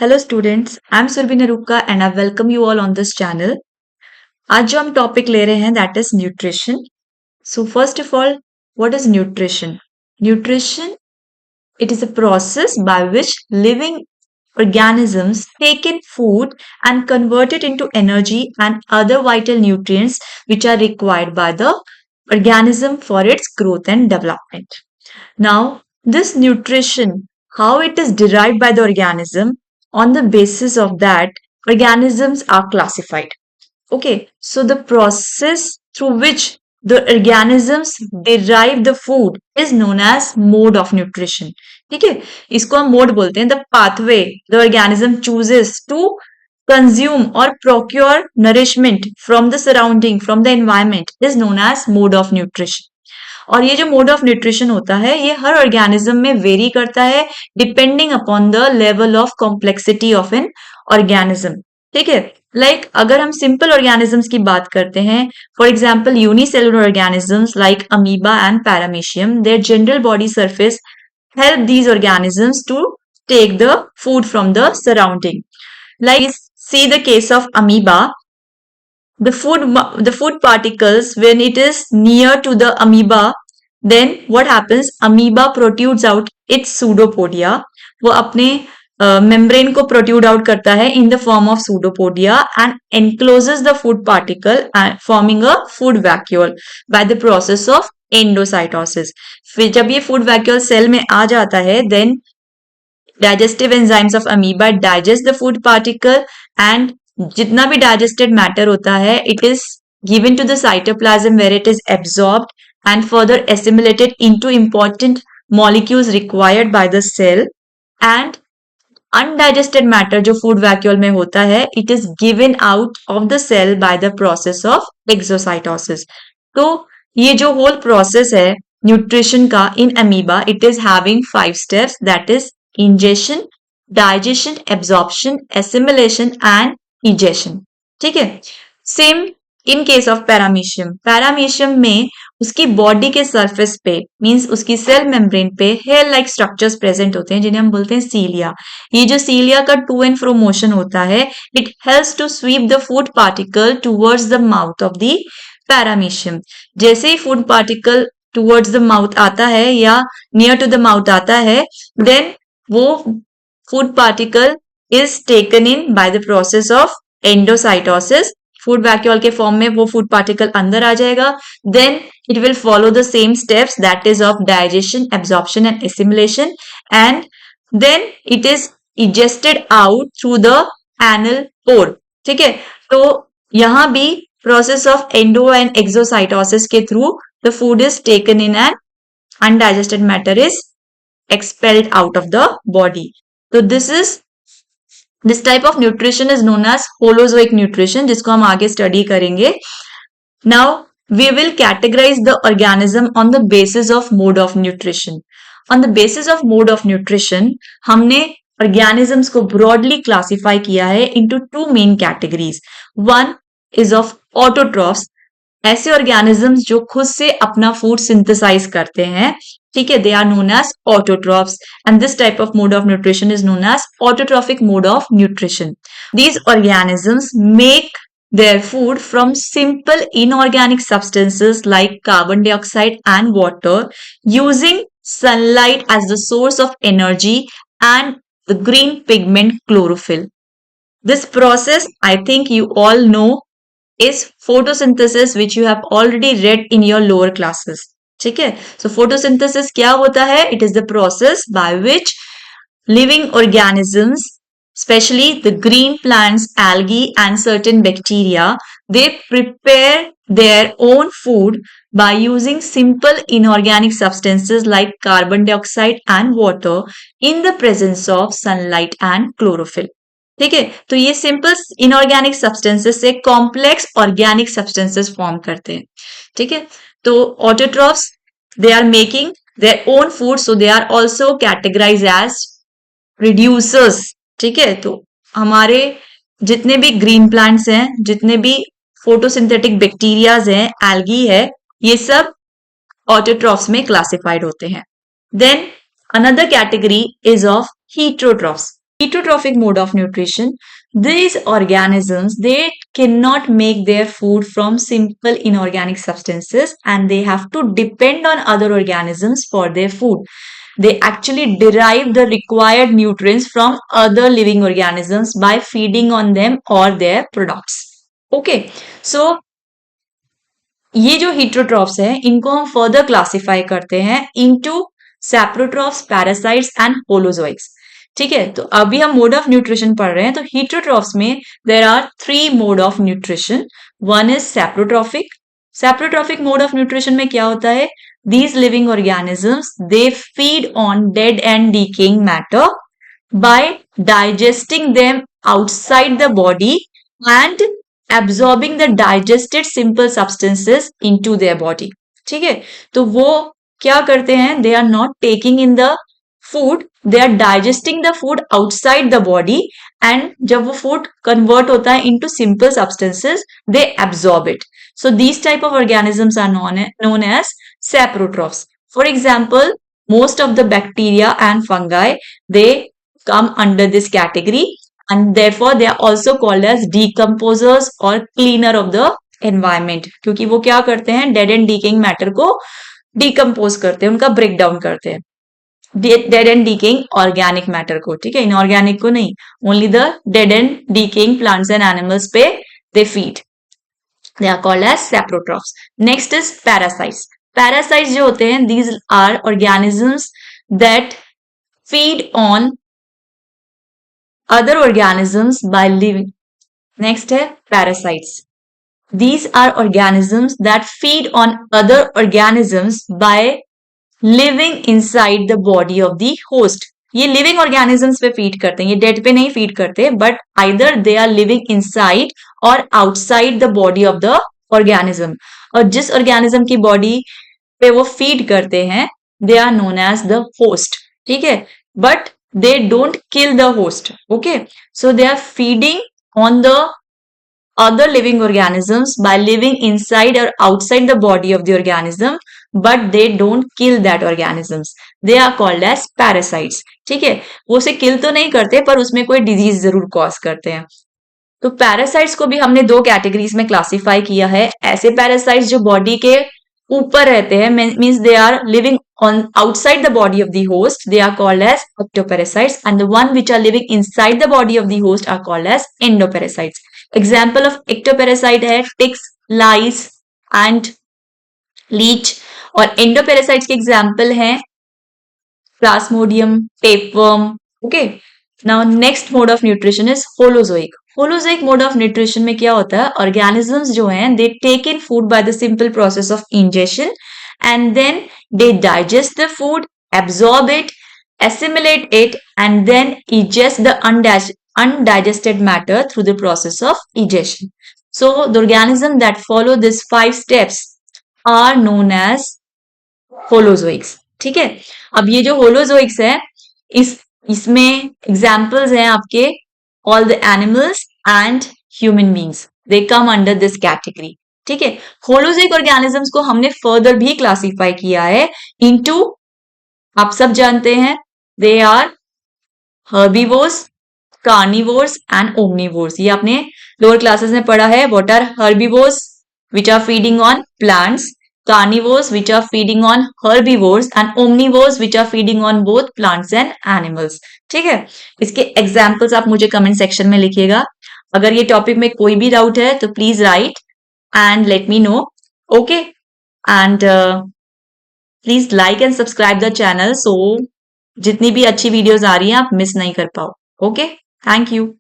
Hello students, I am Surbhi Rukka and I welcome you all on this channel. आज जो हम topic ले रहे हैं that is nutrition. So first of all, what is nutrition? Nutrition, it is a process by which living organisms take in food and convert it into energy and other vital nutrients which are required by the organism for its growth and development. Now, this nutrition, how it is derived by the organism, on the basis of that, organisms are classified. Okay, so the process through which the organisms derive the food is known as mode of nutrition. ठीक है, इसको हम mode बोलते हैं. The pathway the organism chooses to consume और procure nourishment from the surrounding, from the environment is known as mode of nutrition. और ये जो मोड ऑफ न्यूट्रिशन होता है ये हर ऑर्गेनिज्म में वेरी करता है depending upon the level of complexity of an organism. ठीक है, लाइक अगर हम सिंपल ऑर्गेनिजम्स की बात करते हैं, for example unicellular organisms like amoeba and paramecium, their general body surface help these organisms to take the food from the surrounding. Like see the case of amoeba, the food particles when it is near to the amoeba, then what happens? Amoeba protrudes out its pseudopodia. वो अपने membrane को protrude out करता है in the form of pseudopodia and encloses the food particle and forming a food vacuole by the process of endocytosis. फिर जब ये food vacuole cell में आ जाता है, then digestive enzymes of amoeba digest the food particle and जितना भी digested matter होता है it is given to the cytoplasm where it is absorbed and further assimilated into important molecules required by the cell. And undigested matter जो food vacuole में होता है it is given out of the cell by the process of exocytosis. तो ये जो whole process है nutrition का in amoeba, it is having 5 steps, that is ingestion, digestion, absorption, assimilation and egestion. ठीक है, same in case of paramecium. Paramecium में उसकी body के सरफेस पे मींस उसकी सेल मेम्ब्रेन पे हेयर लाइक स्ट्रक्चर्स प्रेजेंट होते हैं जिन्हें हम बोलते हैं सीलिया. ये जो सीलिया का टू एंड फ्रो मोशन होता है it helps to sweep the food particle towards the mouth of the paramecium. जैसे ही food particle towards the mouth आता है या नियर टू द माउथ आता है, देन वो food particle is taken in by the process of endocytosis. Food vacuole के form में वो फूड पार्टिकल अंदर आ जाएगा. Then it will follow the same steps, that is of digestion, absorption and assimilation, and then it is egested out through the anal pore. ठीक है, तो यहां भी process of endo and exocytosis के through the food is taken in and undigested matter is expelled out of the body. So this type of nutrition is known as holozoic nutrition जिसको हम आगे study करेंगे. Now we will categorize the organism on the basis of mode of nutrition. On the basis of mode of nutrition हमने organisms को broadly classify किया है into 2 main categories. One is of autotrophs, ऐसे organisms जो खुद से अपना food synthesise करते हैं. ठीक है, they are known as autotrophs and this type of mode of nutrition is known as autotrophic mode of nutrition. These organisms make their food from simple inorganic substances like carbon dioxide and water using sunlight as the source of energy and the green pigment chlorophyll. This process, I think you all know, is photosynthesis which you have already read in your lower classes. ठीक है, so photosynthesis क्या होता है? It is the process by which living organisms, especially the green plants, algae and certain bacteria, they prepare their own food by using simple inorganic substances like carbon dioxide and water in the presence of sunlight and chlorophyll. ठीक है, तो ये simple inorganic substances से complex organic substances form करते हैं. ठीक है, तो autotrophs they are making their own food, so they are also categorised as reducers. ठीक है, तो हमारे जितने भी ग्रीन प्लांट्स हैं, जितने भी फोटोसिंथेटिक बैक्टीरियाज हैं, एल्गी है, ये सब ऑटोट्रॉफ्स में क्लासिफाइड होते हैं. Then another category is of heterotrophs. heterotrophic mode of nutrition, these organisms, they cannot make their food from simple inorganic substances and they have to depend on other organisms for their food. They actually derive the required nutrients from other living organisms by feeding on them or their products. Okay, so ये जो heterotrophs है इनको हम further classify करते हैं into saprotrophs, parasites and holozoics. ठीक है, तो अभी हम मोड ऑफ न्यूट्रिशन पढ़ रहे हैं. तो heterotrophs में there are 3 mode of nutrition. One is saprotrophic. Saprotrophic mode of nutrition में क्या होता है? These living organisms, they feed on dead and decaying matter by digesting them outside the body and absorbing the digested simple substances into their body. ठीक है, तो वो क्या करते हैं? They are not taking in the food, they are digesting the food outside the body and जब वो food convert होता है into simple substances, they absorb it. So these type of organisms are known as saprotrophs. For example, most of the bacteria and fungi, they come under this category and therefore they are also called as decomposers or cleaner of the environment. क्योंकि वो क्या करते हैं? Dead and decaying matter को decompose करते हैं, उनका breakdown करते हैं. Dead and decaying organic matter को, ठीक है, इनऑर्गेनिक को नहीं, only the dead and decaying plants and animals पे they feed. They are called as saprotrophs. Next is parasites. Parasites जो होते हैं, these are organisms that feed on other organisms by living. Next है parasites. These are organisms that feed on other organisms by living inside the body of the host. ये living organisms पे feed करते हैं, ये dead पे नहीं feed करते, but either they are living inside or outside the body of the organism. और जिस organism की body पे वो feed करते हैं, they are known as the host. ठीक है, but they don't kill the host. Okay, so they are feeding on the other living organisms by living inside or outside the body of the organism, but they don't kill that organisms. They are called as parasites. ठीक है, वो उसे kill तो नहीं करते पर उसमें कोई disease जरूर cause करते हैं. तो parasites को भी हमने 2 categories में classify किया है. ऐसे parasites जो body के ऊपर रहते हैं, means they are living on outside the body of the host, they are called as ectoparasites, and the one which are living inside the body of the host are called as endoparasites. Example of ectoparasite है ticks, lice and leech. और endoparasites के example हैं plasmodium, tapeworm. Okay. Now next mode of nutrition is holozoic. Holozoic mode of nutrition में क्या होता है? Organisms जो हैं, they take in food by the simple process of ingestion and then they digest the food, absorb it, assimilate it and then ingest the undigested matter through the process of digestion. So the organisms that follow these 5 steps are known as holozoics. ठीक है, अब ये जो holozoics है, इसमें examples हैं आपके all the animals and human beings. They come under this category. ठीक है, holozoic organisms को हमने further भी classify किया है into, आप सब जानते हैं, they are herbivores, carnivores and omnivores. ये आपने lower classes में पढ़ा है. What are herbivores? Which are feeding on plants. Carnivores which are feeding on herbivores and omnivores which are feeding on both plants and animals. ठीक है, इसके examples आप मुझे comment section में लिखिएगा. अगर ये topic में कोई भी doubt है तो please write and let me know. Okay, and please like and subscribe the channel so जितनी भी अच्छी videos आ रही हैं आप miss नहीं कर पाओ. Okay, thank you.